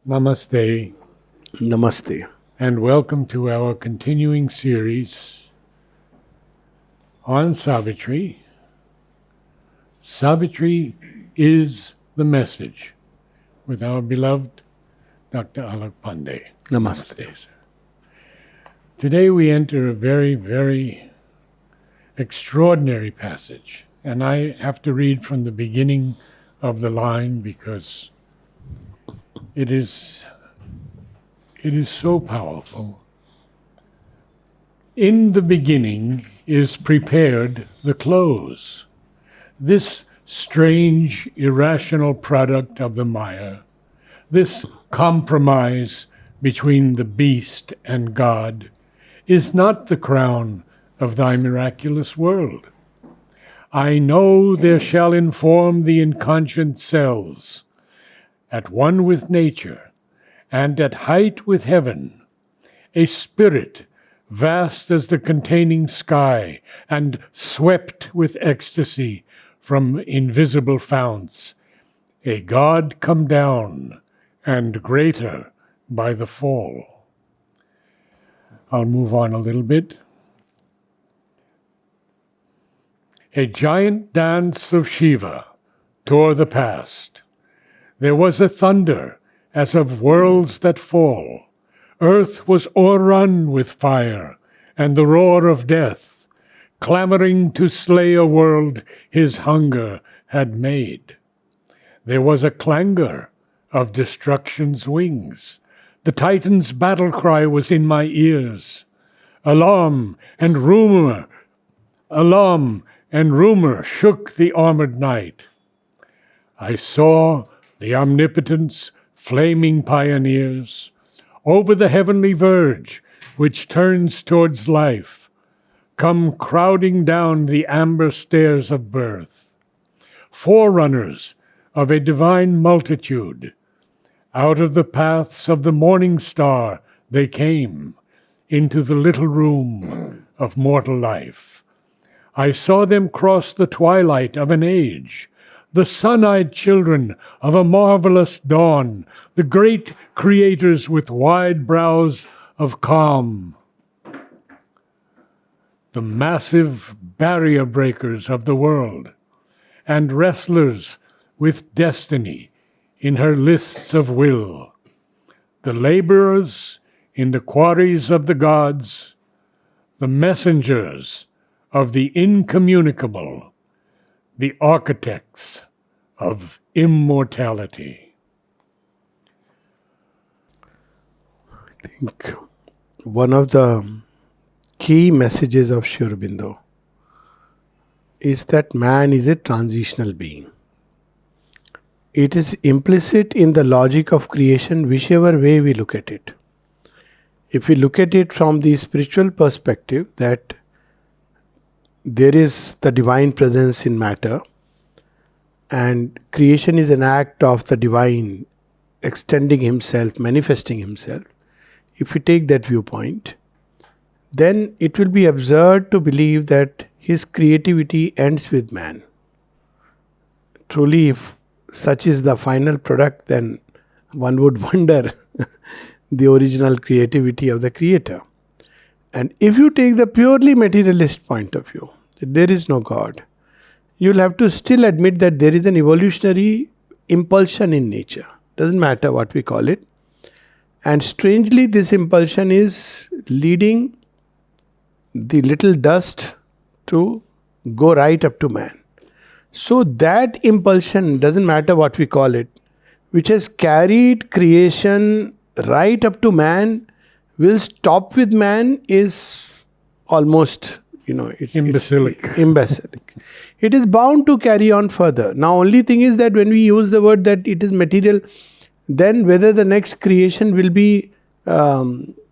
Namaste, Namaste. and welcome to our continuing series on Savitri. Savitri is the message with our beloved Dr. Alok Pandey. Namaste. Sir. Today we enter a very, very extraordinary passage, and I have to read from the beginning of the line because it is so powerful. In the beginning is prepared the close. This strange, irrational product of the Maya, this compromise between the beast and God, is not the crown of thy miraculous world. I know there shall inform the inconscient cells, at one with nature, and at height with heaven, a spirit vast as the containing sky, and swept with ecstasy from invisible founts, a God come down, and greater by the fall. I'll move on a little bit. A giant dance of Shiva tore the past. There was a thunder as of worlds that fall. Earth was o'errun with fire, and the roar of death, clamoring to slay a world his hunger had made. There was a clangor of destruction's wings. The Titan's battle cry was in my ears. Alarm and rumor shook the armored night. I saw the omnipotent's flaming pioneers over the heavenly verge which turns towards life, come crowding down the amber stairs of birth, forerunners of a divine multitude. Out of the paths of the morning star they came into the little room of mortal life. I saw them cross the twilight of an age, the sun-eyed children of a marvelous dawn, the great creators with wide brows of calm, the massive barrier breakers of the world, and wrestlers with destiny in her lists of will, the laborers in the quarries of the gods, the messengers of the incommunicable, the architects of immortality. I think one of the key messages of Sri Aurobindo is that man is a transitional being. It is implicit in the logic of creation, whichever way we look at it. If we look at it from the spiritual perspective, that there is the divine presence in matter, and creation is an act of the divine extending himself, manifesting himself. If we take that viewpoint, then it will be absurd to believe that his creativity ends with man. Truly, if such is the final product, then one would wonder the original creativity of the creator. And if you take the purely materialist point of view, that there is no God, you'll have to still admit that there is an evolutionary impulsion in nature. Doesn't matter what we call it. And strangely, this impulsion is leading the little dust to go right up to man. So that impulsion, doesn't matter what we call it, which has carried creation right up to man, will stop with man, is almost, it's Imbecilic. Imbecilic. It is bound to carry on further. Now, only thing is that when we use the word that it is material, then whether the next creation will be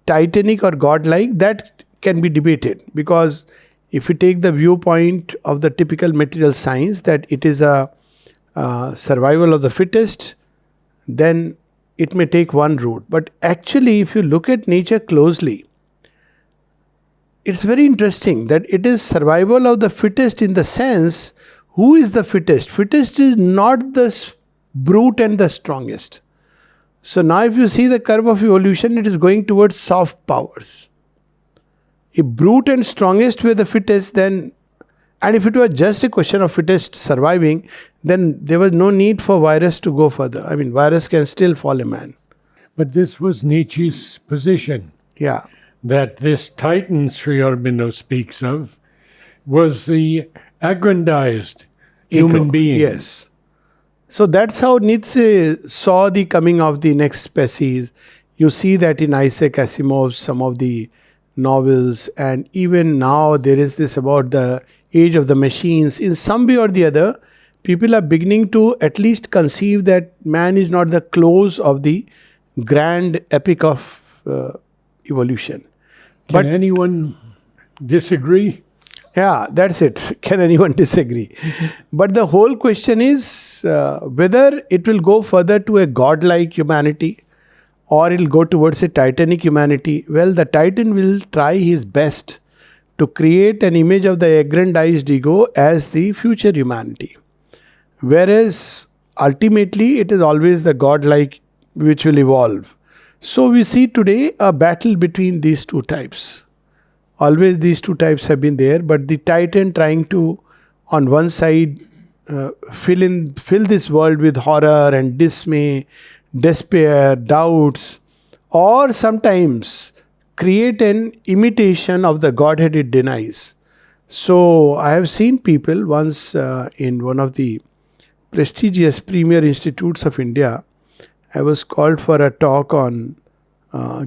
titanic or godlike, that can be debated. Because if we take the viewpoint of the typical material science, that it is a survival of the fittest, then it may take one route. But actually, if you look at nature closely, it's very interesting that it is survival of the fittest in the sense, who is the fittest? Fittest is not the brute and the strongest. So now if you see the curve of evolution, it is going towards soft powers. If brute and strongest were the fittest, then, and if it was just a question of fittest surviving, then there was no need for virus to go further. I mean, virus can still fall a man. But this was Nietzsche's position, Yeah. that this Titan Sri Aurobindo speaks of was the aggrandized human being. Yes. So that's how Nietzsche saw the coming of the next species. You see that in Isaac Asimov's some of the novels, and even now there is this about the age of the machines. In some way or the other, people are beginning to at least conceive that man is not the close of the grand epic of evolution. Can anyone disagree? Yeah, that's it. Can anyone disagree? But the whole question is whether it will go further to a godlike humanity or it will go towards a titanic humanity. Well, the Titan will try his best to create an image of the aggrandized ego as the future humanity. Whereas ultimately it is always the godlike which will evolve. So we see today a battle between these two types. Always these two types have been there, but the Titan trying to, on one side, fill this world with horror and dismay, despair, doubts, or sometimes create an imitation of the Godhead it denies. So I have seen people once in one of the prestigious premier institutes of India. I was called for a talk on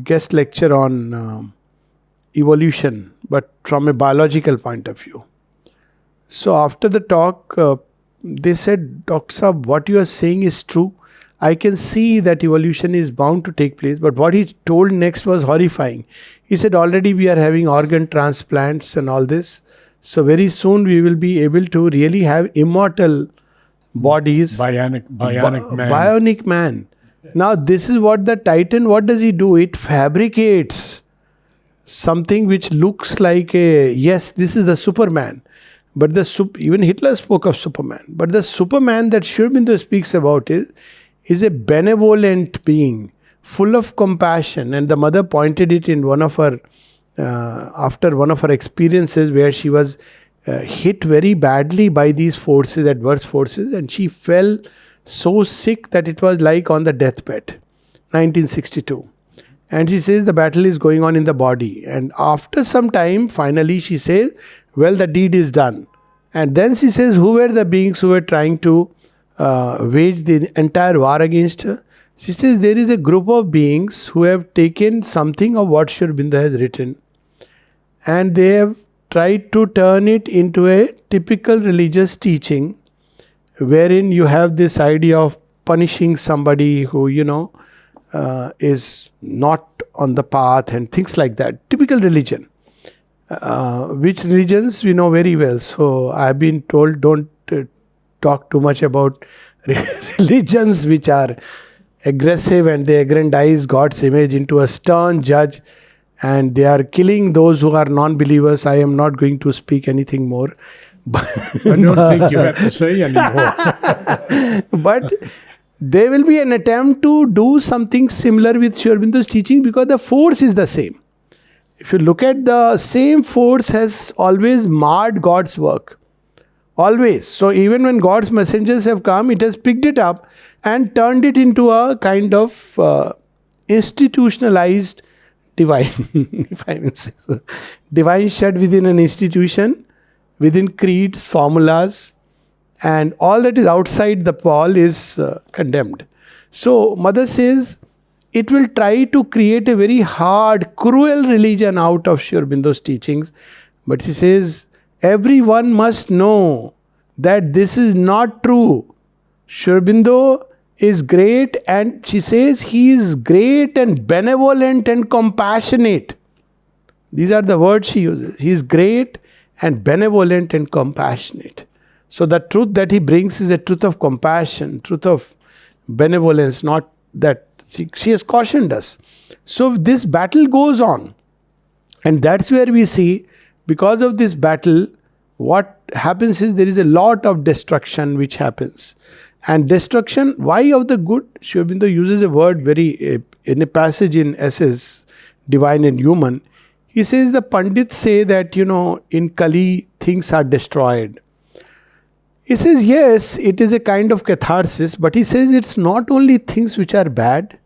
guest lecture on evolution, but from a biological point of view. So after the talk, they said, Dr. Saab, what you are saying is true. I can see that evolution is bound to take place, but what he told next was horrifying. He said, already we are having organ transplants and all this. So very soon we will be able to really have immortal bodies. Bionic man. Bionic man. Now this is what the Titan, what does he do? It fabricates something which looks like yes, this is the Superman. But even Hitler spoke of Superman. But the Superman that Sri Aurobindo speaks about is a benevolent being, full of compassion. And the mother pointed it in one of her, after one of her experiences where she was hit very badly by these forces, adverse forces, and she fell so sick that it was like on the deathbed, 1962. And she says the battle is going on in the body. And after some time, finally she says, well, the deed is done. And then she says, who were the beings who were trying to wage the entire war against her? She says, there is a group of beings who have taken something of what Sri Aurobindo has written, and they have tried to turn it into a typical religious teaching, wherein you have this idea of punishing somebody who, is not on the path and things like that. Typical religion. Which religions we know very well. So I have been told don't talk too much about religions which are aggressive and they aggrandize God's image into a stern judge and they are killing those who are non-believers. I am not going to speak anything more. I don't think you have to say anymore. But there will be an attempt to do something similar with Sri Aurobindo's teaching because the force is the same. If you look at the same force has always marred God's work. Always. So even when God's messengers have come, it has picked it up and turned it into a kind of institutionalized divine, if I may say so. Divine shed within an institution, within creeds, formulas, and all that is outside the pall is condemned. So Mother says, it will try to create a very hard, cruel religion out of Sri Aurobindo's teachings. But she says, everyone must know that this is not true. Sri Aurobindo is great, and she says he is great and benevolent and compassionate. These are the words she uses. He is great and benevolent and compassionate. So the truth that he brings is a truth of compassion, truth of benevolence, not that she has cautioned us. So this battle goes on. And that's where we see, because of this battle, what happens is there is a lot of destruction which happens. And destruction, why of the good? Sri Aurobindo uses a word in a passage in SS, Divine and Human. He says the Pandits say that, in Kali things are destroyed. He says, yes, it is a kind of catharsis, but he says it's not only things which are bad,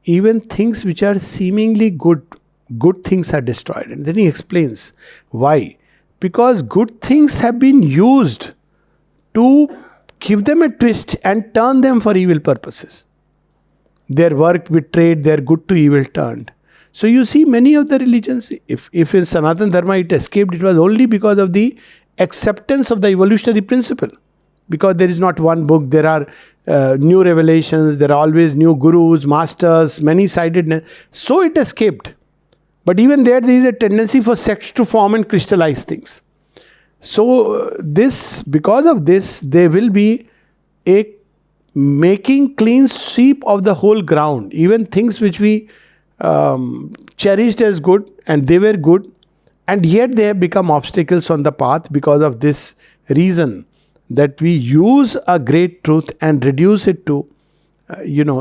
even things which are seemingly good things are destroyed. And then he explains why. Because good things have been used to give them a twist and turn them for evil purposes. Their work betrayed, their good to evil turned. So you see many of the religions, if in Sanatana Dharma it escaped, it was only because of the acceptance of the evolutionary principle. Because there is not one book, there are new revelations, there are always new gurus, masters, many-sidedness. So it escaped. But even there is a tendency for sects to form and crystallize things. So because of this, there will be a making clean sweep of the whole ground. Even things which we cherished as good, and they were good, and yet they have become obstacles on the path because of this reason, that we use a great truth and reduce it to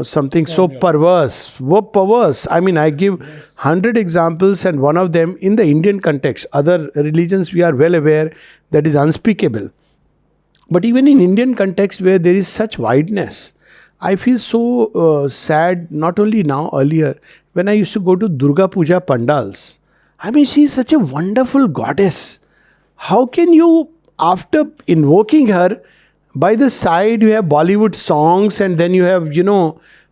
something so perverse. I mean, I give 100 examples, and one of them in the Indian context. Other religions, we are well aware, that is unspeakable. But even in Indian context, where there is such wideness, I feel so sad, not only now, earlier, when I used to go to Durga Puja pandals. I mean, she is such a wonderful goddess. How can you, after invoking her, by the side you have Bollywood songs, and then you have,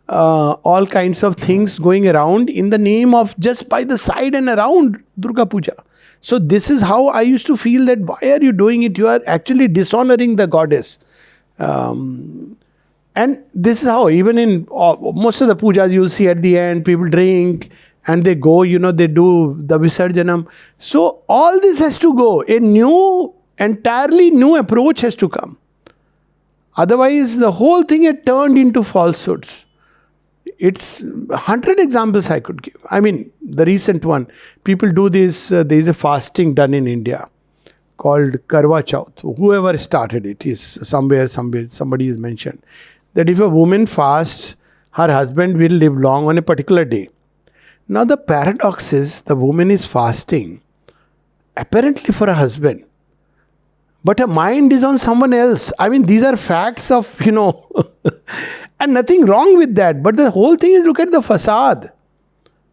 all kinds of things going around in the name of just by the side and around Durga Puja. So this is how I used to feel, that why are you doing it? You are actually dishonoring the goddess. And this is how, even in most of the pujas, you'll see at the end, people drink and they go, they do the Visarjanam. So all this has to go. Entirely new approach has to come. Otherwise, the whole thing had turned into falsehoods. It's 100 examples I could give. I mean, the recent one, people do this, there is a fasting done in India called Karwa Chauth. Whoever started it is somewhere, somebody is mentioned. That if a woman fasts, her husband will live long on a particular day. Now the paradox is, the woman is fasting, apparently for a husband, but her mind is on someone else. I mean, these are facts of, and nothing wrong with that. But the whole thing is, look at the facade.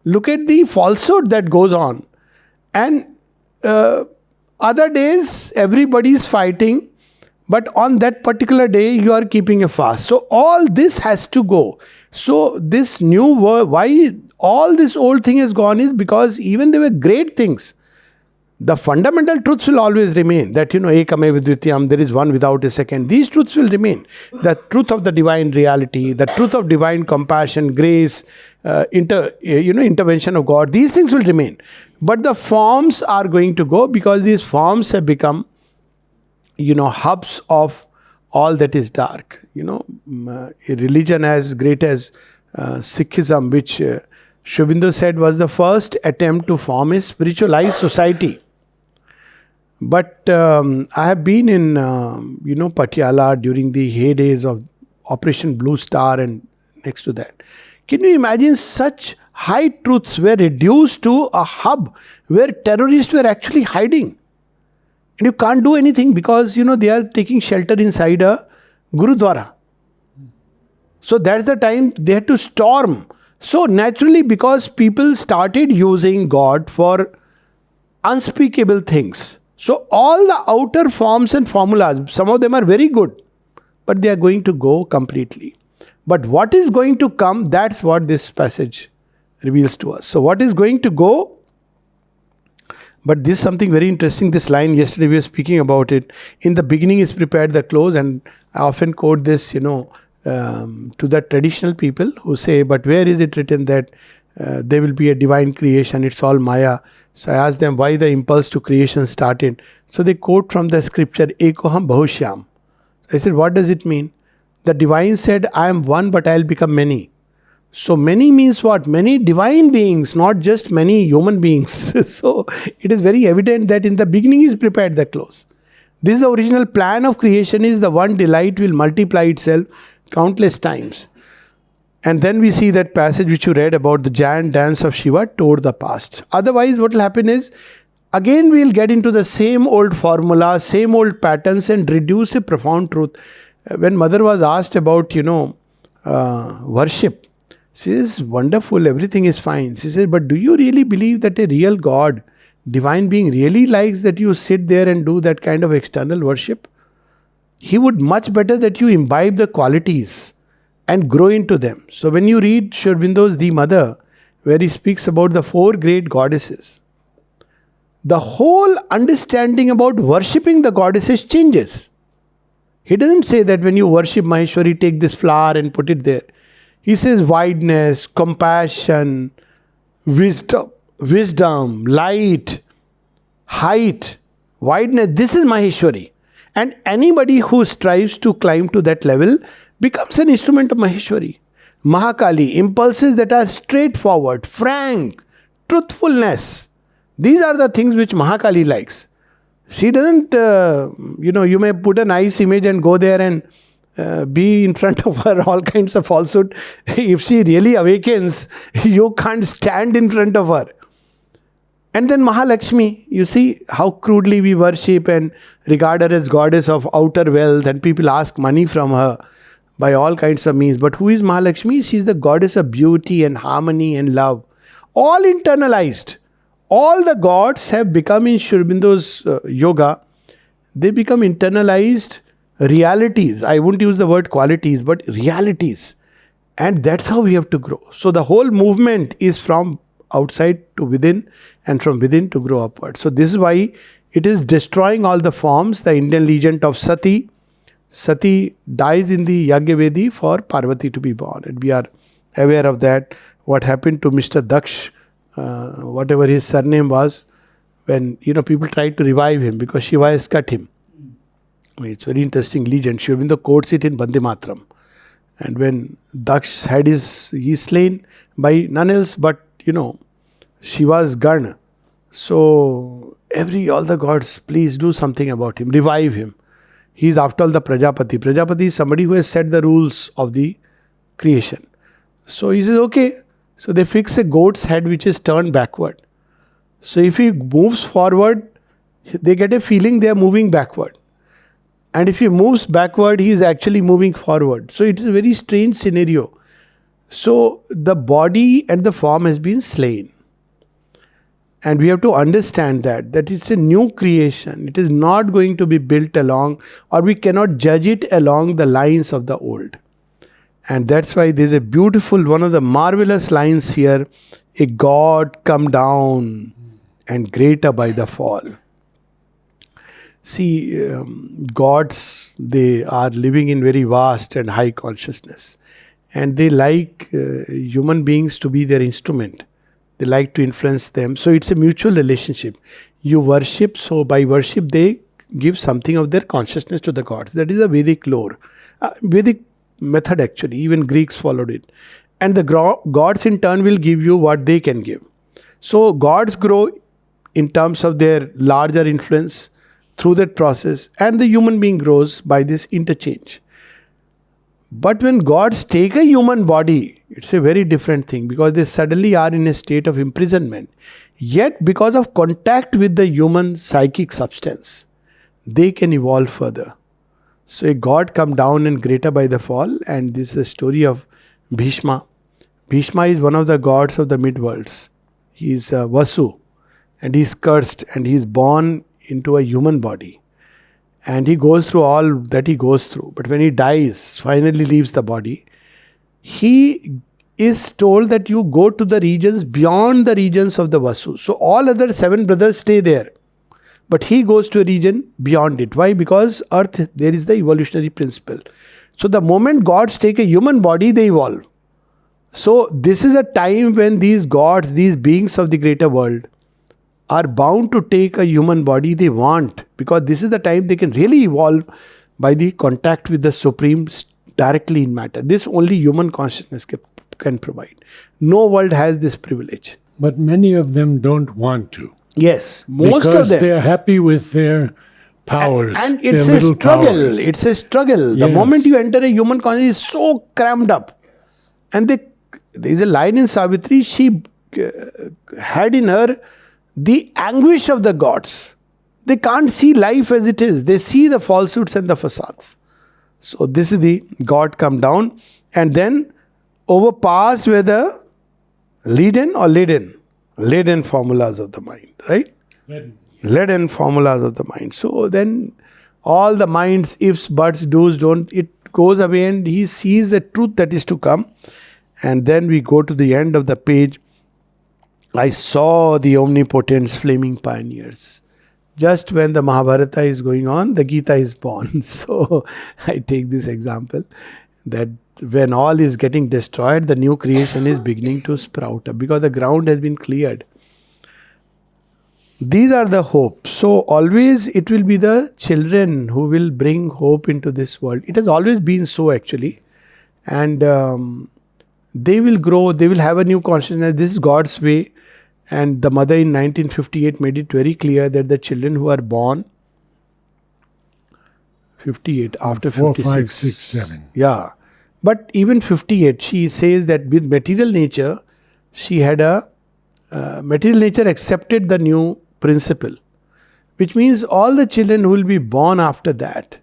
Look at the falsehood that goes on. And other days, everybody is fighting. But on that particular day, you are keeping a fast. So all this has to go. So this new world, why all this old thing has gone, is because even there were great things. The fundamental truths will always remain. That, ekame vidvityam, there is one without a second. These truths will remain. The truth of the divine reality, the truth of divine compassion, grace, intervention of God, these things will remain. But the forms are going to go, because these forms have become, hubs of all that is dark. A religion as great as Sikhism, which Sri Aurobindo said was the first attempt to form a spiritualized society. But I have been in, Patiala during the heydays of Operation Blue Star and next to that. Can you imagine such high truths were reduced to a hub where terrorists were actually hiding? And you can't do anything because, they are taking shelter inside a Gurudwara. So that's the time they had to storm. So naturally, because people started using God for unspeakable things. So all the outer forms and formulas, some of them are very good, but they are going to go completely. But what is going to come, that's what this passage reveals to us. So what is going to go? But this is something very interesting. This line, yesterday we were speaking about it. In the beginning is prepared the close, and I often quote this, to the traditional people who say, but where is it written that there will be a divine creation, it's all Maya. So I asked them why the impulse to creation started. So they quote from the scripture, Ekoham Bahushyam. I said, what does it mean? The divine said, I am one, but I will become many. So many means what? Many divine beings, not just many human beings. So it is very evident that in the beginning is prepared the close. This is the original plan of creation, is the one delight will multiply itself countless times. And then we see that passage which you read about the giant dance of Shiva toward the past. Otherwise, what will happen is, again we'll get into the same old formula, same old patterns, and reduce a profound truth. When mother was asked about, worship, she says, wonderful, everything is fine. She says, but do you really believe that a real God, divine being, really likes that you sit there and do that kind of external worship? He would much better that you imbibe the qualities and grow into them. So when you read Sri Aurobindo's The Mother, where he speaks about the 4 great goddesses, the whole understanding about worshipping the goddesses changes. He doesn't say that when you worship Maheshwari, take this flower and put it there. He says wideness, compassion, wisdom, light, height, wideness. This is Maheshwari. And anybody who strives to climb to that level becomes an instrument of Maheshwari. Mahakali, impulses that are straightforward, frank, truthfulness. These are the things which Mahakali likes. She doesn't, you may put a nice image and go there and be in front of her all kinds of falsehood. If she really awakens, you can't stand in front of her. And then Mahalakshmi, you see how crudely we worship and regard her as goddess of outer wealth, and people ask money from her by all kinds of means. But who is Mahalakshmi? She is the goddess of beauty and harmony and love. All internalized. All the gods have become, in Sri Aurobindo's yoga, they become internalized realities. I won't use the word qualities, but realities. And that's how we have to grow. So the whole movement is from outside to within, and from within to grow upward. So this is why it is destroying all the forms. The Indian legend of Sati. Sati dies in the Yajna-vedi for Parvati to be born. And we are aware of that. What happened to Mr. Daksh, whatever his surname was, when people tried to revive him because Shiva has cut him. It's very interesting legend. Sri Aurobindo quotes it in Bande Matram. And when Daksh had he's slain by none else but Shiva's Garna. So all the gods, please do something about him, revive him. He is after all the Prajapati. Prajapati is somebody who has set the rules of the creation. So he says, okay. So they fix a goat's head which is turned backward. So if he moves forward, they get a feeling they are moving backward. And if he moves backward, he is actually moving forward. So it is a very strange scenario. So the body and the form has been slain. And we have to understand that it's a new creation. It is not going to be built along, or we cannot judge it along the lines of the old. And that's why there's a beautiful, one of the marvelous lines here, a God come down and greater by the fall. See, gods, they are living in very vast and high consciousness. And they like human beings to be their instrument. They like to influence them. So it's a mutual relationship. You worship, so by worship they give something of their consciousness to the gods. That is a Vedic lore. Vedic method actually. Even Greeks followed it. And the gods in turn will give you what they can give. So gods grow in terms of their larger influence through that process. And the human being grows by this interchange. But when gods take a human body, it's a very different thing, because they suddenly are in a state of imprisonment. Yet, because of contact with the human psychic substance, they can evolve further. So a god come down and greater by the fall, and this is a story of Bhishma. Bhishma is one of the gods of the mid-worlds. He is Vasu, and he is cursed, and he is born into a human body. And he goes through all that he goes through. But when he dies, finally leaves the body, he is told that you go to the regions beyond the regions of the Vasu. So all other 7 brothers stay there. But he goes to a region beyond it. Why? Because earth, there is the evolutionary principle. So the moment gods take a human body, they evolve. So this is a time when these gods, these beings of the greater world, are bound to take a human body they want, because this is the time they can really evolve by the contact with the Supreme directly in matter. This only human consciousness can provide. No world has this privilege. But many of them don't want to. Yes, most because of them. They're happy with their powers. And it's their a little struggle. powers. It's a struggle. The Yes. moment you enter a human consciousness, is so crammed up. And there is a line in Savitri, she had in her the anguish of the gods. They can't see life as it is. They see the falsehoods and the facades. So this is the God come down, and then overpass were the laden formulas of the mind, right? Leaden formulas of the mind. So then all the mind's ifs, buts, do's, don't, it goes away, and he sees the truth that is to come. And then we go to the end of the page. I saw the omnipotent's flaming pioneers. Just when the Mahabharata is going on, the Gita is born. So I take this example that when all is getting destroyed, the new creation is beginning to sprout up because the ground has been cleared. These are the hopes. So always it will be the children who will bring hope into this world. It has always been so actually. And they will grow, they will have a new consciousness. This is God's way. And the mother in 1958 made it very clear that the children who are born 58 after 4, 56. 5, 6, 7. Yeah. But even 58, she says that with material nature, she had material nature accepted the new principle. Which means all the children who will be born after that,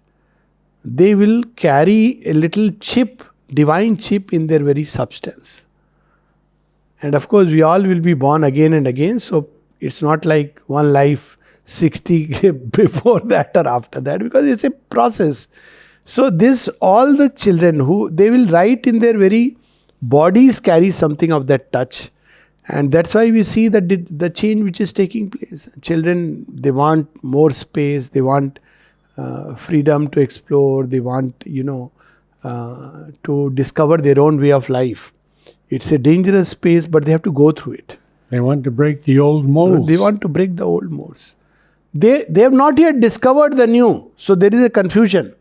they will carry a little chip, divine chip in their very substance. And of course, we all will be born again and again. So it's not like one life, 60 before that or after that, because it's a process. So this, all the children who, they will write in their very bodies carry something of that touch. And that's why we see that the change which is taking place. Children, they want more space, they want freedom to explore, they want, to discover their own way of life. It's a dangerous space, but they have to go through it. They want to break the old molds. They want to break the old molds. They have not yet discovered the new. So there is a confusion.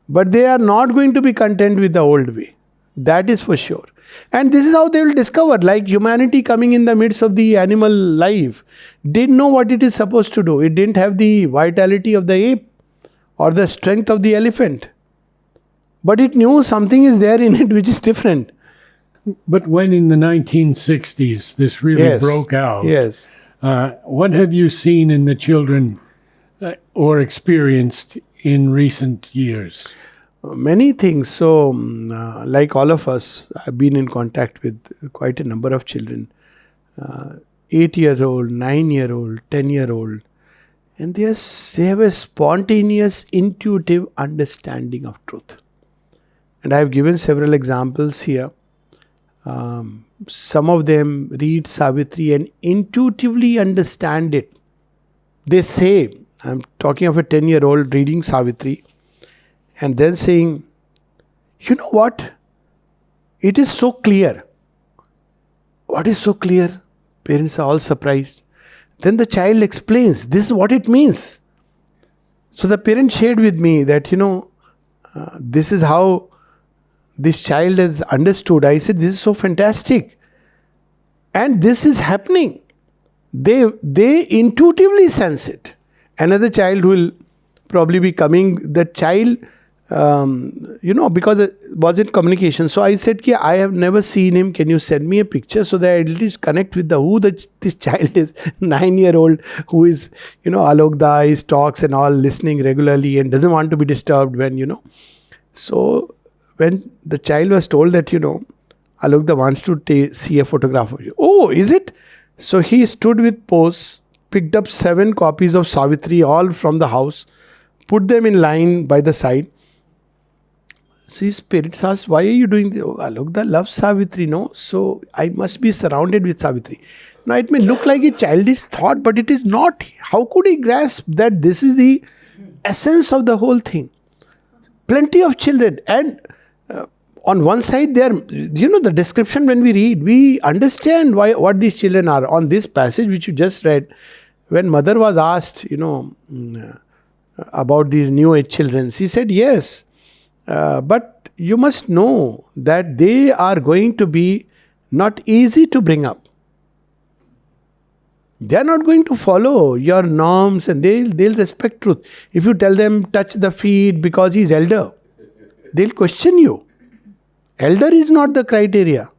But they are not going to be content with the old way. That is for sure. And this is how they will discover, like humanity coming in the midst of the animal life, didn't know what it is supposed to do. It didn't have the vitality of the ape or the strength of the elephant. But it knew something is there in it which is different. But when in the 1960s this really broke out, yes. What have you seen in the children or experienced in recent years? Many things. So, like all of us, I've been in contact with quite a number of children. 8-year-old, 9-year-old, 10-year-old. And they have a spontaneous, intuitive understanding of truth. And I have given several examples here. Some of them read Savitri and intuitively understand it. They say, I'm talking of a 10-year-old reading Savitri and then saying, you know what? It is so clear. What is so clear? Parents are all surprised. Then the child explains, this is what it means. So the parent shared with me that, this is how this child has understood. I said, this is so fantastic. And this is happening. They intuitively sense it. Another child who will probably be coming, the child, because it wasn't communication. So I said, I have never seen him. Can you send me a picture so that I at least connect with who this child is? 9-year-old who is, Alok da, talks and all, listening regularly and doesn't want to be disturbed when, So when the child was told that, Alok da wants to see a photograph of you. Oh, is it? So he stood with pose, picked up 7 copies of Savitri, all from the house, put them in line by the side. So his parents asked, why are you doing this? Oh, Alok da loves Savitri, no? So I must be surrounded with Savitri. Now it may look like a childish thought, but it is not. How could he grasp that this is the essence of the whole thing? Plenty of children. And on one side, they are, the description when we read, we understand what these children are. On this passage which you just read, when mother was asked, about these new age children, she said, yes, but you must know that they are going to be not easy to bring up. They are not going to follow your norms, and they'll respect truth. If you tell them touch the feet because he's elder, they'll question you. Elder is not the criteria.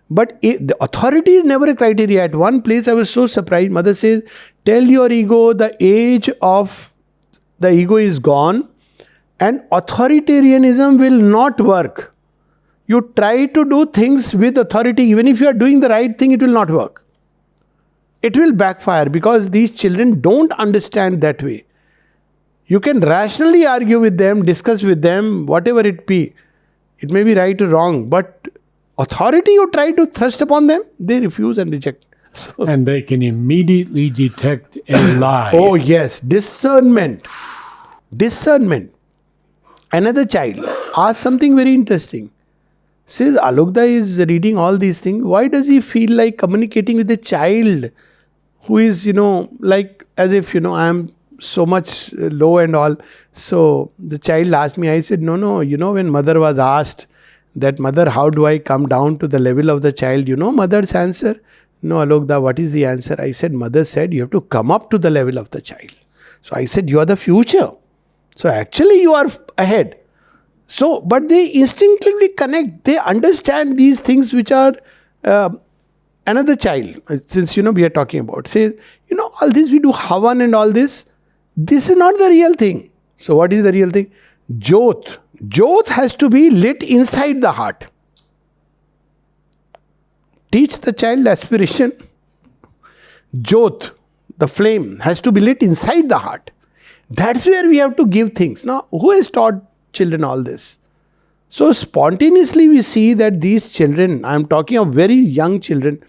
But the authority is never a criteria. At one place I was so surprised. Mother says, tell your ego the age of the ego is gone and authoritarianism will not work. You try to do things with authority. Even if you are doing the right thing, it will not work. It will backfire because these children don't understand that way. You can rationally argue with them, discuss with them, whatever it be. It may be right or wrong, but authority you try to thrust upon them, they refuse and reject. So, and they can immediately detect a lie. oh yes, discernment. Discernment. Another child asked something very interesting. Says, Alokda is reading all these things. Why does he feel like communicating with a child who is, like as if, I am so much low and all. So the child asked me, I said, no, when mother was asked that, mother, how do I come down to the level of the child? Mother's answer? No, Alokda, what is the answer? I said, mother said, you have to come up to the level of the child. So I said, you are the future. So actually you are ahead. So, but they instinctively connect. They understand these things which are another child. Since, we are talking about. Say, all this we do Havan and all this. This is not the real thing. So what is the real thing? Jyot. Jyot has to be lit inside the heart. Teach the child aspiration. Jyot, the flame, has to be lit inside the heart. That's where we have to give things. Now, who has taught children all this? So spontaneously we see that these children, I am talking of very young children.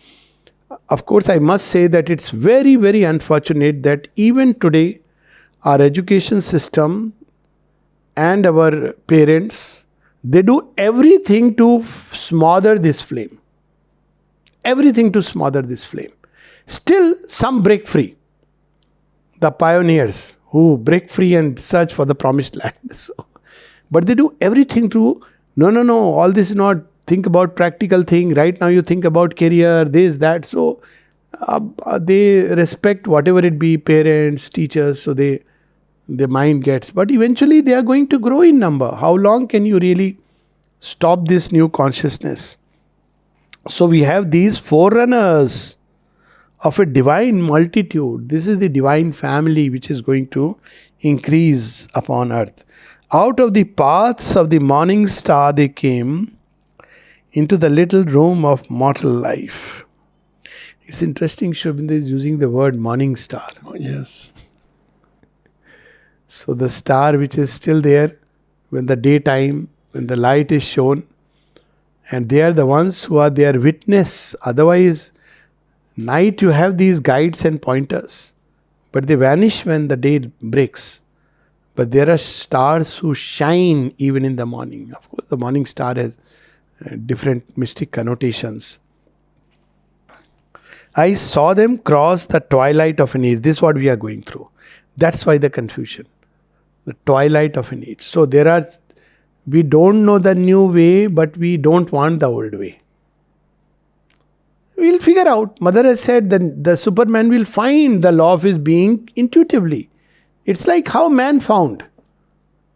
Of course, I must say that it's very, very unfortunate that even today, our education system and our parents, they do everything to smother this flame. Everything to smother this flame. Still, some break free. The pioneers who break free and search for the promised land. So, but they do everything to, no, all this is not, think about practical thing. Right now you think about career, this, that. So they respect whatever it be, parents, teachers, so their mind gets. But eventually they are going to grow in number. How long can you really stop this new consciousness? So we have these forerunners of a divine multitude. This is the divine family which is going to increase upon earth. Out of the paths of the morning star they came into the little room of mortal life. It's interesting, Sri Aurobindo is using the word morning star. Oh, yes. So the star which is still there when the daytime, when the light is shown, and they are the ones who are their witness. Otherwise, night you have these guides and pointers, but they vanish when the day breaks. But there are stars who shine even in the morning. Of course, the morning star has different mystic connotations. I saw them cross the twilight of an age. This is what we are going through. That's why the confusion. The twilight of an age. So we don't know the new way, but we don't want the old way. We'll figure out. Mother has said that the Superman will find the law of his being intuitively. It's like how man found.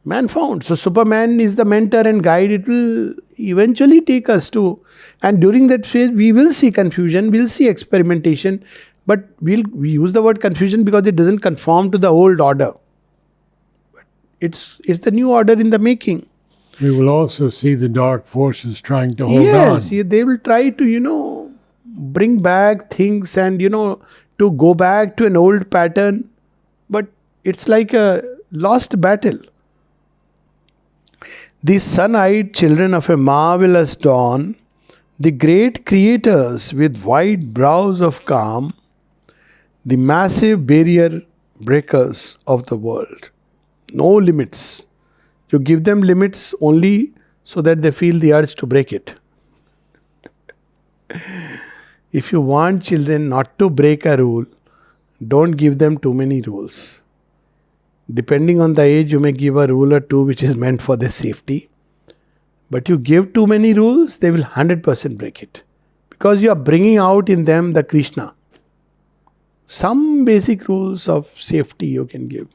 So Superman is the mentor and guide. It will eventually take us to, and during that phase we will see confusion, we'll see experimentation, but we use the word confusion because it doesn't conform to the old order. But it's the new order in the making. We will also see the dark forces trying to hold on. Yes, they will try to, bring back things and, to go back to an old pattern. But it's like a lost battle. The sun-eyed children of a marvelous dawn, the great creators with wide brows of calm, the massive barrier breakers of the world. No limits. You give them limits only so that they feel the urge to break it. If you want children not to break a rule, don't give them too many rules. Depending on the age, you may give a rule or two which is meant for their safety. But you give too many rules, they will 100% break it. Because you are bringing out in them the Krishna. Some basic rules of safety you can give.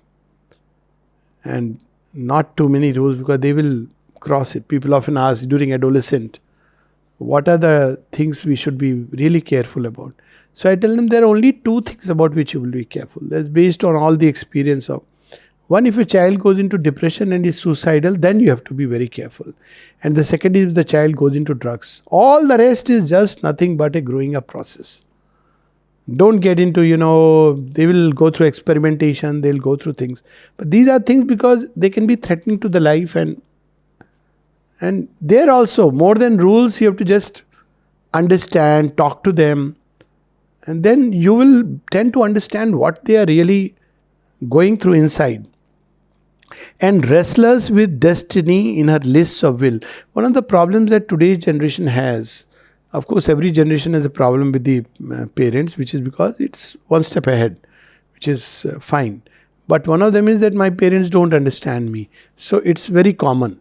And not too many rules, because they will cross it. People often ask during adolescent, what are the things we should be really careful about? So I tell them there are only two things about which you will be careful. That's based on all the experience of. One, if a child goes into depression and is suicidal, then you have to be very careful. And the second is if the child goes into drugs. All the rest is just nothing but a growing up process. Don't get into, they will go through experimentation, they'll go through things. But these are things because they can be threatening to the life, and there also, more than rules, you have to just understand, talk to them, and then you will tend to understand what they are really going through inside. And restless with destiny in her lists of will. One of the problems that today's generation has, of course, every generation has a problem with the parents, which is because it's one step ahead, which is fine. But one of them is that my parents don't understand me. So it's very common.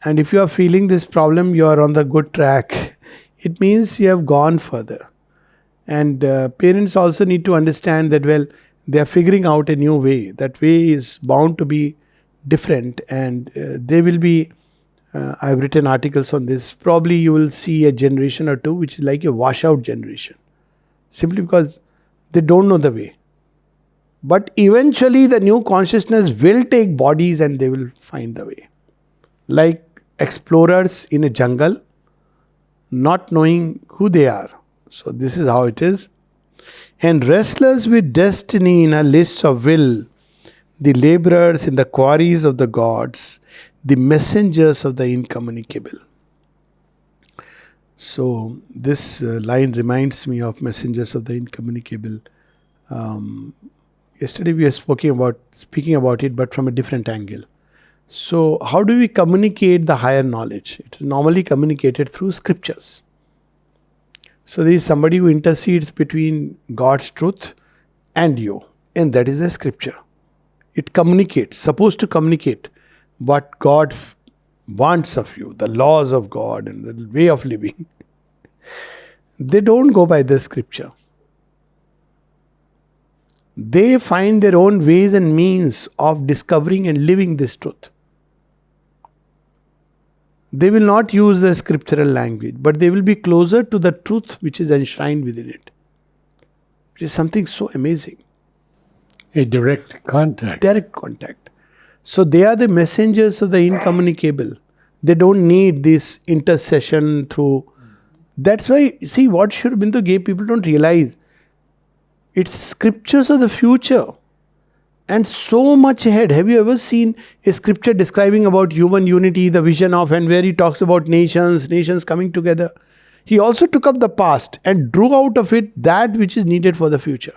And if you are feeling this problem, you are on the good track. It means you have gone further. And parents also need to understand that, well, they are figuring out a new way. That way is bound to be different, and they will be, I've written articles on this, probably you will see a generation or two which is like a washout generation. Simply because they don't know the way. But eventually the new consciousness will take bodies and they will find the way. Like explorers in a jungle, not knowing who they are. So this is how it is. And restless with destiny in a list of will, the laborers in the quarries of the gods, the messengers of the incommunicable. So this line reminds me of messengers of the incommunicable. Yesterday we were speaking about it, but from a different angle. So how do we communicate the higher knowledge? It is normally communicated through scriptures. So there is somebody who intercedes between God's truth and you, and that is the scripture. It communicates, supposed to communicate what God wants of you, the laws of God and the way of living. They don't go by the scripture. They find their own ways and means of discovering and living this truth. They will not use the scriptural language, but they will be closer to the truth which is enshrined within it. Which is something so amazing. A direct contact. Direct contact. So they are the messengers of the incommunicable. They don't need this intercession through. That's why, see, what Sri Aurobindo gave, people don't realize. It's scriptures of the future. And so much ahead. Have you ever seen a scripture describing about human unity, the vision of, and where he talks about nations coming together? He also took up the past and drew out of it that which is needed for the future.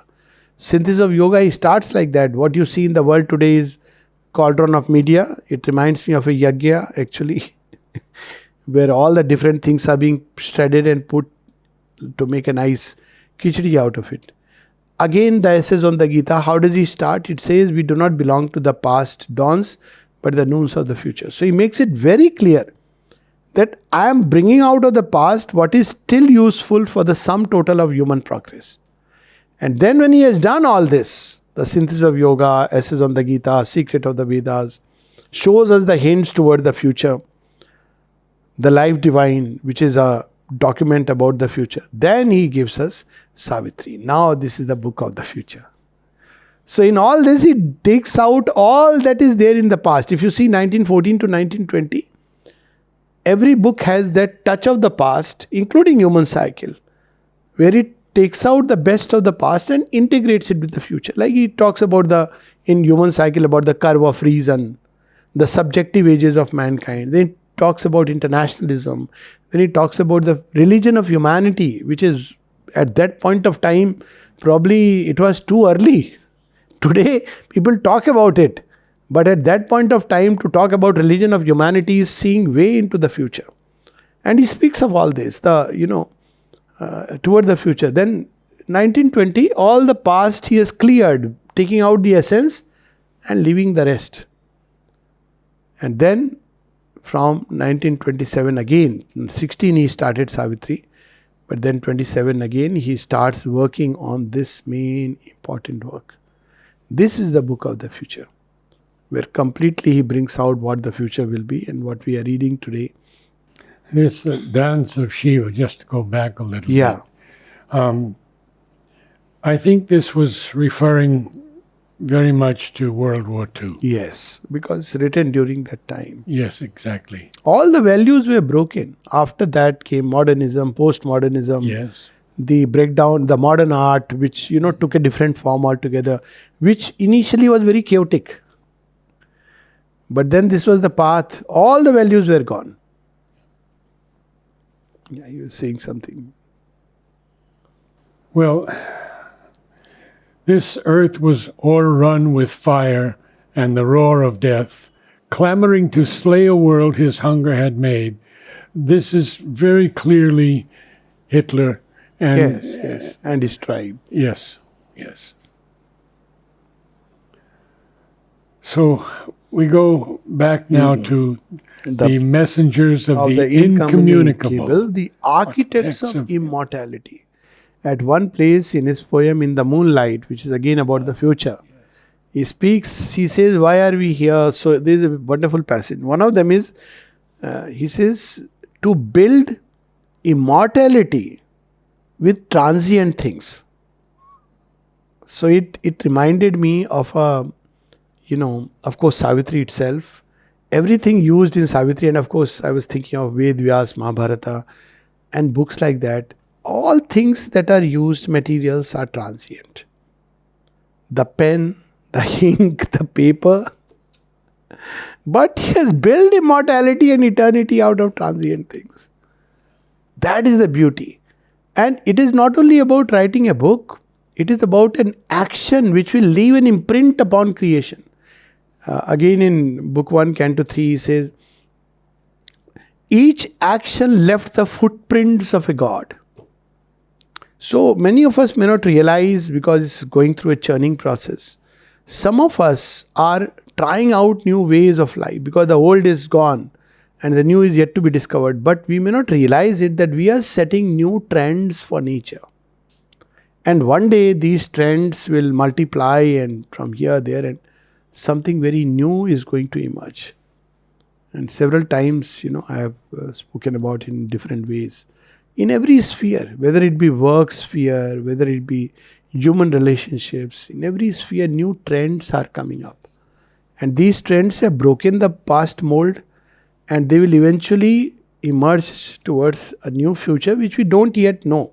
Synthesis of yoga, he starts like that. What you see in the world today is cauldron of media. It reminds me of a yagya, actually, where all the different things are being shredded and put to make a nice khichdi out of it. Again, the essays on the Gita, how does he start? It says, we do not belong to the past dawns, but the noons of the future. So he makes it very clear that I am bringing out of the past what is still useful for the sum total of human progress. And then when he has done all this, the synthesis of yoga, essays on the Gita, secret of the Vedas, shows us the hints toward the future, the life divine, which is a document about the future. Then he gives us Savitri. Now this is the book of the future. So in all this, he takes out all that is there in the past. If you see 1914 to 1920, every book has that touch of the past, including human cycle, where it takes out the best of the past and integrates it with the future. Like he talks about in human cycle, about the curve of reason, the subjective ages of mankind. Then he talks about internationalism. Then he talks about the religion of humanity, which is at that point of time, probably it was too early. Today, people talk about it. But at that point of time, to talk about religion of humanity is seeing way into the future. And he speaks of all this, toward the future. Then 1920, all the past he has cleared, taking out the essence and leaving the rest. And then from 1927 again, 16 he started Savitri. But then 27 again, he starts working on this main important work. This is the book of the future, where completely he brings out what the future will be and what we are reading today. This dance of Shiva, just to go back a little Yeah. bit. I think this was referring very much to World War II. Yes, because it's written during that time. Yes, exactly. All the values were broken. After that came modernism, postmodernism, Yes. the breakdown, the modern art, which took a different form altogether, which initially was very chaotic. But then this was the path. All the values were gone. Yeah, you were saying something. Well, this earth was o'errun with fire and the roar of death, clamoring to slay a world his hunger had made. This is very clearly Hitler. And Yes. And his tribe. Yes. So we go back now to the messengers of the incommunicable. The architects of immortality. At one place in his poem In the Moonlight, which is again about the future, he says, why are we here? So there is a wonderful passage. One of them is, he says, to build immortality with transient things. So it reminded me of of course, Savitri itself. Everything used in Savitri, and of course, I was thinking of Ved Vyas, Mahabharata, and books like that. All things that are used materials are transient. The pen, the ink, the paper. But he has built immortality and eternity out of transient things. That is the beauty. And it is not only about writing a book, it is about an action which will leave an imprint upon creation. Again in Book 1, Canto 3, he says, each action left the footprints of a god. So many of us may not realize because it's going through a churning process. Some of us are trying out new ways of life because the old is gone and the new is yet to be discovered. But we may not realize it that we are setting new trends for nature. And one day these trends will multiply, and from here, there, and something very new is going to emerge. And several times, I have spoken about it in different ways. In every sphere, whether it be work sphere, whether it be human relationships, in every sphere, new trends are coming up. And these trends have broken the past mold, and they will eventually emerge towards a new future, which we don't yet know.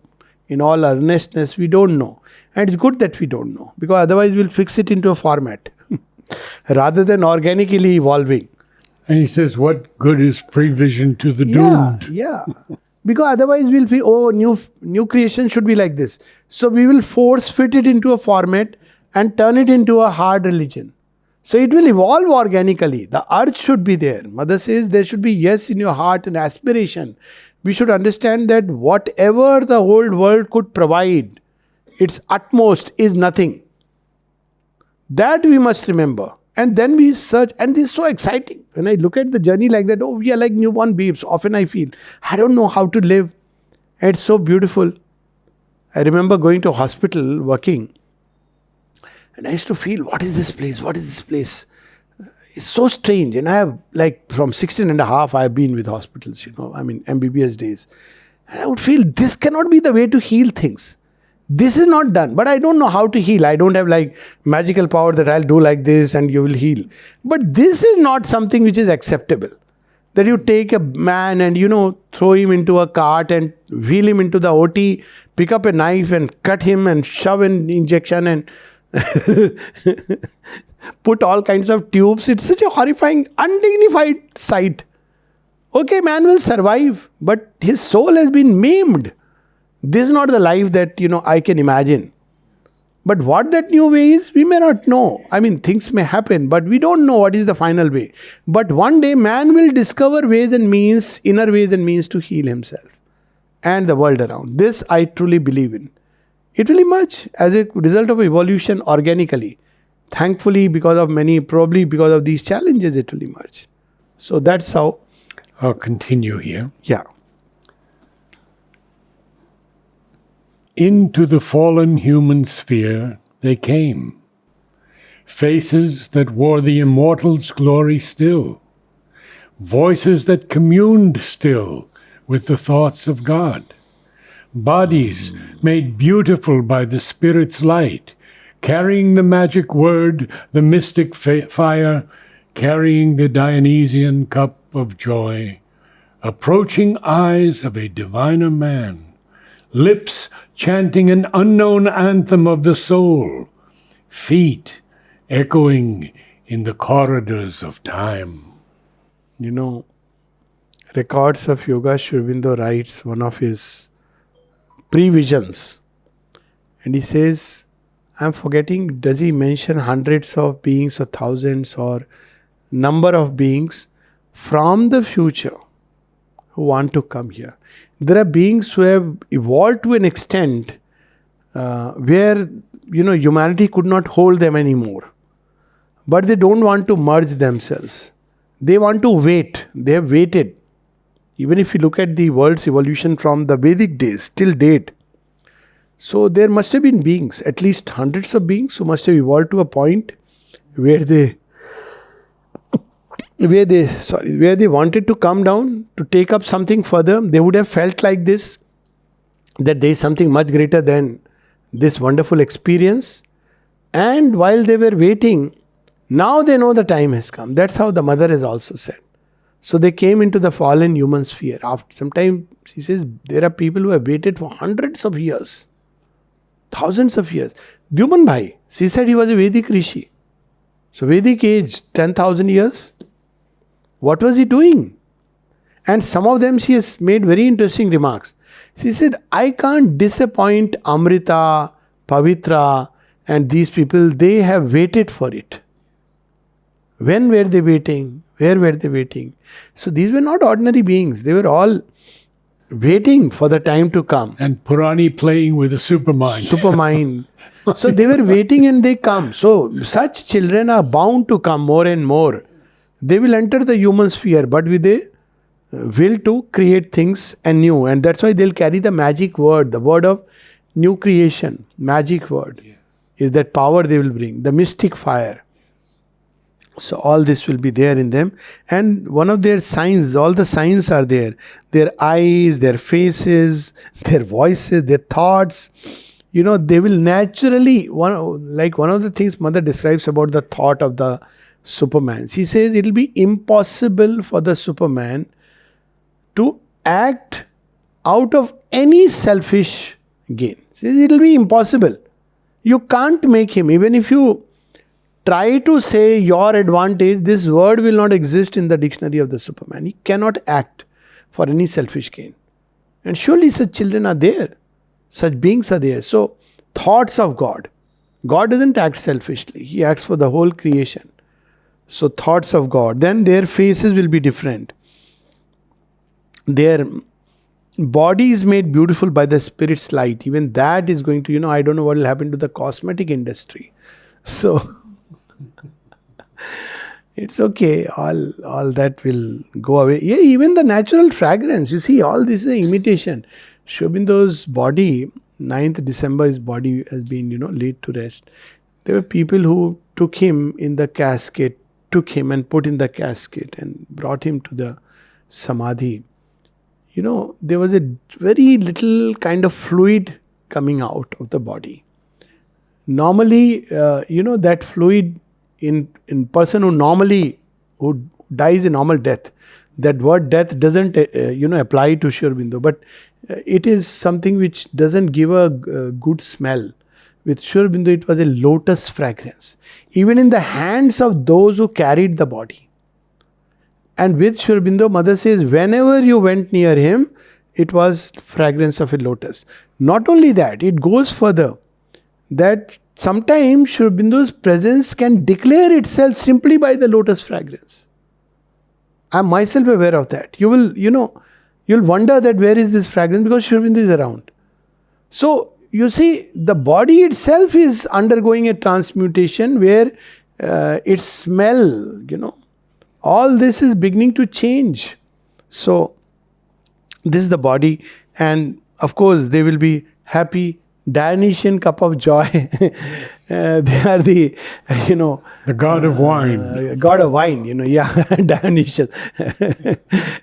In all earnestness, we don't know. And it's good that we don't know, because otherwise we'll fix it into a format rather than organically evolving. And he says, what good is prevision to the doomed? Yeah. Because otherwise we'll feel, new creation should be like this. So we will force fit it into a format and turn it into a hard religion. So it will evolve organically. The urge should be there. Mother says there should be yes in your heart and aspiration. We should understand that whatever the old world could provide, its utmost is nothing. That we must remember. And then we search, and this is so exciting. When I look at the journey like that, we are like newborn babes. Often I feel, I don't know how to live. And it's so beautiful. I remember going to a hospital, working, and I used to feel, what is this place? What is this place? It's so strange. And I have, from 16 and a half, I have been with hospitals, MBBS days. And I would feel, this cannot be the way to heal things. This is not done, but I don't know how to heal. I don't have magical power that I'll do like this and you will heal. But this is not something which is acceptable. That you take a man and, throw him into a cart and wheel him into the OT, pick up a knife and cut him and shove an injection and put all kinds of tubes. It's such a horrifying, undignified sight. Okay, man will survive, but his soul has been maimed. This is not the life that, I can imagine. But what that new way is, we may not know. Things may happen, but we don't know what is the final way. But one day, man will discover ways and means, inner ways and means to heal himself and the world around. This I truly believe in. It will emerge as a result of evolution organically. Thankfully, probably because of these challenges, it will emerge. So that's how. I'll continue here. Yeah. Into the fallen human sphere they came, faces that wore the immortal's glory still, voices that communed still with the thoughts of God, bodies made beautiful by the Spirit's light, carrying the magic word, the mystic fire, carrying the Dionysian cup of joy, approaching eyes of a diviner man, lips chanting an unknown anthem of the soul, feet echoing in the corridors of time. Records of Yoga, Sri Aurobindo writes one of his previsions. And he says, I'm forgetting, does he mention hundreds of beings or thousands or number of beings from the future who want to come here? There are beings who have evolved to an extent where humanity could not hold them anymore. But they don't want to merge themselves. They want to wait. They have waited. Even if you look at the world's evolution from the Vedic days till date, so there must have been beings, at least hundreds of beings who must have evolved to a point where they wanted to come down to take up something further. They would have felt like this, that there is something much greater than this wonderful experience. And while they were waiting, now they know the time has come. That's how the mother has also said. So they came into the fallen human sphere. After some time, she says, there are people who have waited for hundreds of years, thousands of years. Dyuman Bhai, she said he was a Vedic Rishi. So Vedic age, 10,000 years. What was he doing? And some of them she has made very interesting remarks. She said, I can't disappoint Amrita, Pavitra and these people. They have waited for it. When were they waiting? Where were they waiting? So these were not ordinary beings. They were all waiting for the time to come. And Purani playing with a supermind. Supermind. So they were waiting and they come. So such children are bound to come more and more. They will enter the human sphere, but with a will to create things anew. And that's why they'll carry the magic word, the word of new creation. Magic word is that power they will bring, the mystic fire. So all this will be there in them. And one of their signs, all the signs are there. Their eyes, their faces, their voices, their thoughts. They will naturally, one of the things Mother describes about the thought of the Superman. She says it will be impossible for the Superman to act out of any selfish gain. She says it will be impossible. You can't make him, even if you try to say your advantage, this word will not exist in the dictionary of the Superman. He cannot act for any selfish gain. And surely such children are there. Such beings are there. So, thoughts of God. God doesn't act selfishly. He acts for the whole creation. So, thoughts of God. Then their faces will be different. Their body is made beautiful by the Spirit's light. Even that is going to, I don't know what will happen to the cosmetic industry. So, it's okay, all that will go away. Yeah, even the natural fragrance, you see, all this is an imitation. Sri Aurobindo's body, 9th December, his body has been, laid to rest. There were people who took him in the casket, took him and put in the casket and brought him to the Samadhi. There was a very little kind of fluid coming out of the body. Normally, that fluid in person who dies a normal death, that word death doesn't apply to Sri Aurobindo, but it is something which doesn't give a good smell. With Sri Aurobindo, it was a lotus fragrance, even in the hands of those who carried the body. And with Sri Aurobindo, Mother says, whenever you went near him, it was fragrance of a lotus. Not only that, it goes further, that sometimes Sri Aurobindo's presence can declare itself simply by the lotus fragrance. I am myself aware of that. You'll wonder that where is this fragrance, because Sri Aurobindo is around. So, you see, the body itself is undergoing a transmutation where its smell, all this is beginning to change. So, this is the body, and of course, they will be happy, Dionysian cup of joy. They are the, The god of wine. god of wine, Dionysius.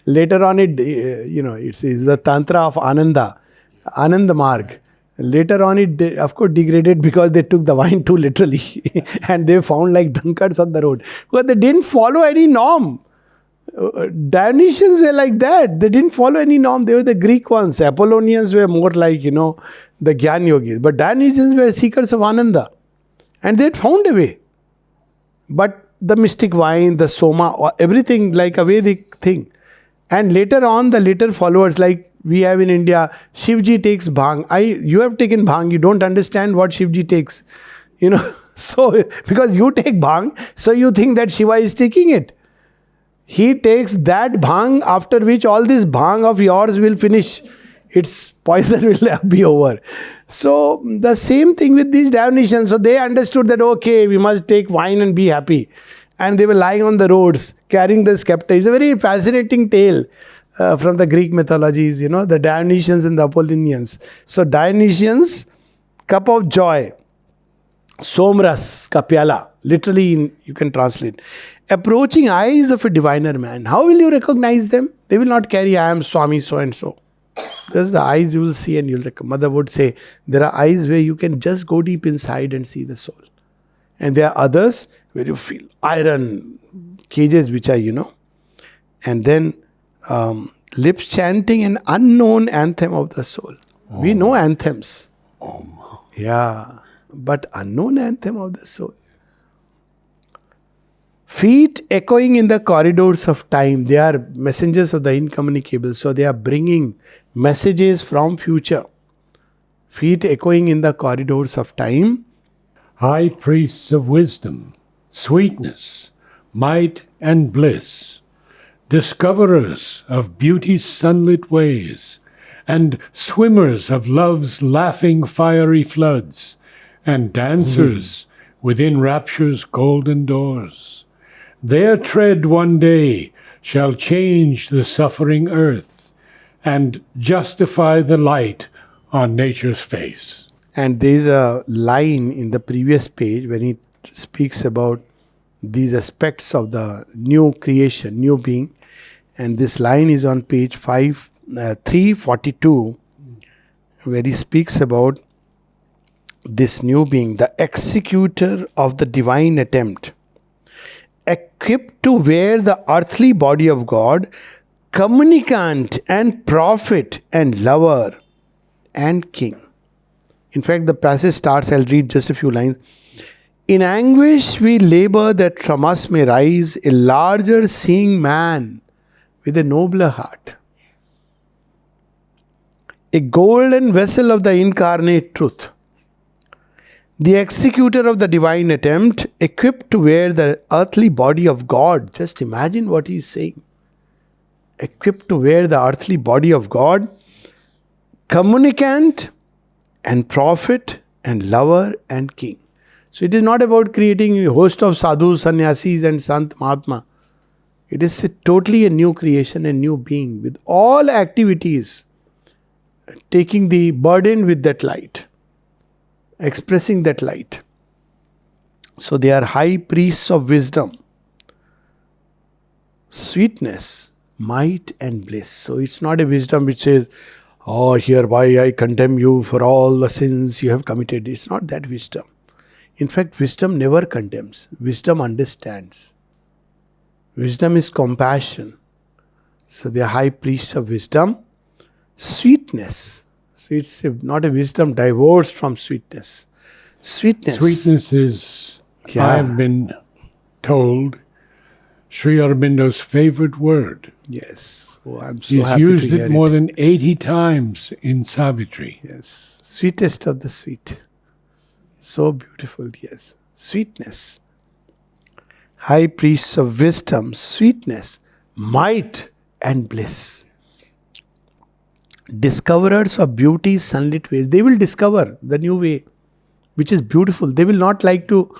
Later on, it's the Tantra of Ananda Marg. Later on, it of course degraded because they took the wine too literally and they found like drunkards on the road. Because they didn't follow any norm. Dionysians were like that. They didn't follow any norm. They were the Greek ones. Apollonians were more like, the Gyan Yogis. But Dionysians were seekers of Ananda. And they had found a way. But the mystic wine, the soma, everything like a Vedic thing. And later on, the later followers, like we have in India, Shivji takes bhang. You have taken bhang. You don't understand what Shivji takes. So because you take bhang, so you think that Shiva is taking it. He takes that bhang, after which all this bhang of yours will finish. Its poison will be over. So the same thing with these Dionysians. So they understood that, okay, we must take wine and be happy. And they were lying on the roads, carrying the scepter. It's a very fascinating tale from the Greek mythologies, the Dionysians and the Apollonians. So Dionysians, cup of joy. Somras ka pyala. Literally, you can translate. Approaching eyes of a diviner man. How will you recognize them? They will not carry, I am Swami so and so. Because the eyes you will see and you'll recognize. Mother would say, there are eyes where you can just go deep inside and see the soul. And there are others where you feel iron cages which are, And then lips chanting an unknown anthem of the soul. Oh. We know anthems. Oh. Yeah. But unknown anthem of the soul. Feet echoing in the corridors of time. They are messengers of the incommunicable. So they are bringing messages from future. Feet echoing in the corridors of time. High priests of wisdom, sweetness, might and bliss. Discoverers of beauty's sunlit ways. And swimmers of love's laughing fiery floods. And dancers within rapture's golden doors. Their tread one day shall change the suffering earth and justify the light on nature's face. And there is a line in the previous page when he speaks about these aspects of the new creation, new being. And this line is on page 342, where he speaks about this new being, the executor of the divine attempt, equipped to wear the earthly body of God, communicant and prophet and lover and king. In fact, the passage starts, I'll read just a few lines. In anguish we labor that from us may rise a larger seeing man with a nobler heart. A golden vessel of the incarnate truth. The executor of the divine attempt, equipped to wear the earthly body of God. Just imagine what he is saying. Equipped to wear the earthly body of God, communicant and prophet and lover and king. So it is not about creating a host of sadhus, sannyasis and sant mahatma. It is totally a new creation, a new being with all activities, taking the burden with that light. Expressing that light. So they are high priests of wisdom, sweetness, might and bliss. So it's not a wisdom which says, oh, hereby I condemn you for all the sins you have committed. It's not that wisdom. In fact, wisdom never condemns. Wisdom understands. Wisdom is compassion. So they are high priests of wisdom, sweetness. So it's not a wisdom divorced from sweetness. Sweetness is, I have been told, Sri Aurobindo's favorite word. Yes. Oh, I'm so happy to hear it. He's used it more than 80 times in Savitri. Yes. Sweetest of the sweet. So beautiful, yes. Sweetness. High priests of wisdom, sweetness, might and bliss. Discoverers of beauty's sunlit ways. They will discover the new way, which is beautiful. They will not like to,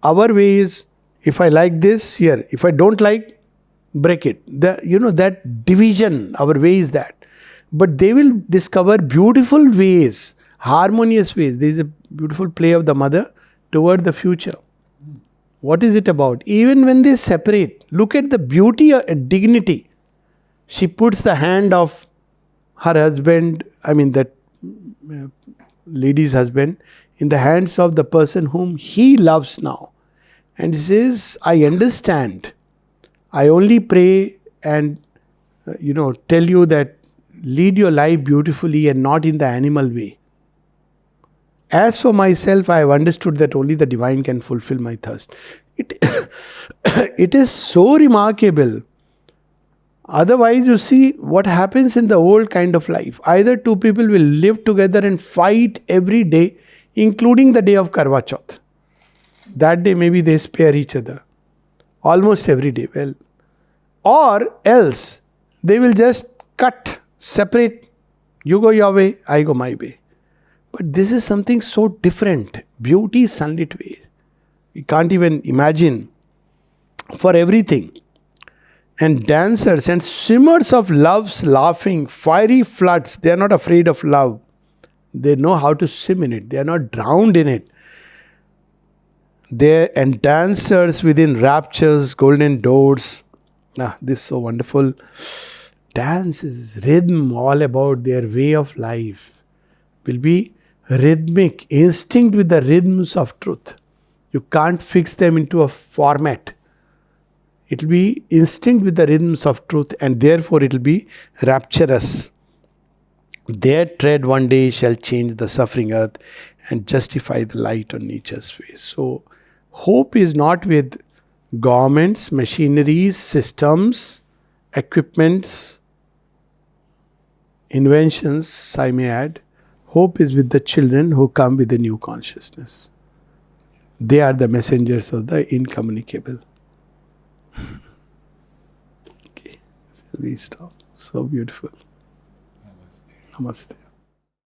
our way is, if I like this, here. If I don't like, break it. That division, our way is that. But they will discover beautiful ways harmonious ways. There is a beautiful play of the mother toward the future. What is it about? Even when they separate, look at the beauty and dignity. She puts the hand of her husband, that lady's husband, in the hands of the person whom he loves now. And he says, I understand. I only pray and, tell you that lead your life beautifully and not in the animal way. As for myself, I have understood that only the divine can fulfill my thirst. It is so remarkable. Otherwise, you see what happens in the old kind of life. Either two people will live together and fight every day, including the day of Karwa Chauth. That day maybe they spare each other. Almost every day. Well, or else they will just cut, separate. You go your way, I go my way. But this is something so different. Beauty, sunlit ways. We can't even imagine. For everything. And dancers and swimmers of love's laughing, fiery floods. They are not afraid of love. They know how to swim in it. They are not drowned in it. And dancers within raptures, golden doors. This is so wonderful. Dance is rhythm, all about their way of life. Will be rhythmic, instinct with the rhythms of truth. You can't fix them into a format. It will be instinct with the rhythms of truth, and therefore it will be rapturous. Their tread one day shall change the suffering earth and justify the light on nature's face. So, hope is not with governments, machineries, systems, equipments, inventions, I may add. Hope is with the children who come with a new consciousness. They are the messengers of the incommunicable. Okay, shall we stop? So beautiful. Namaste. Namaste.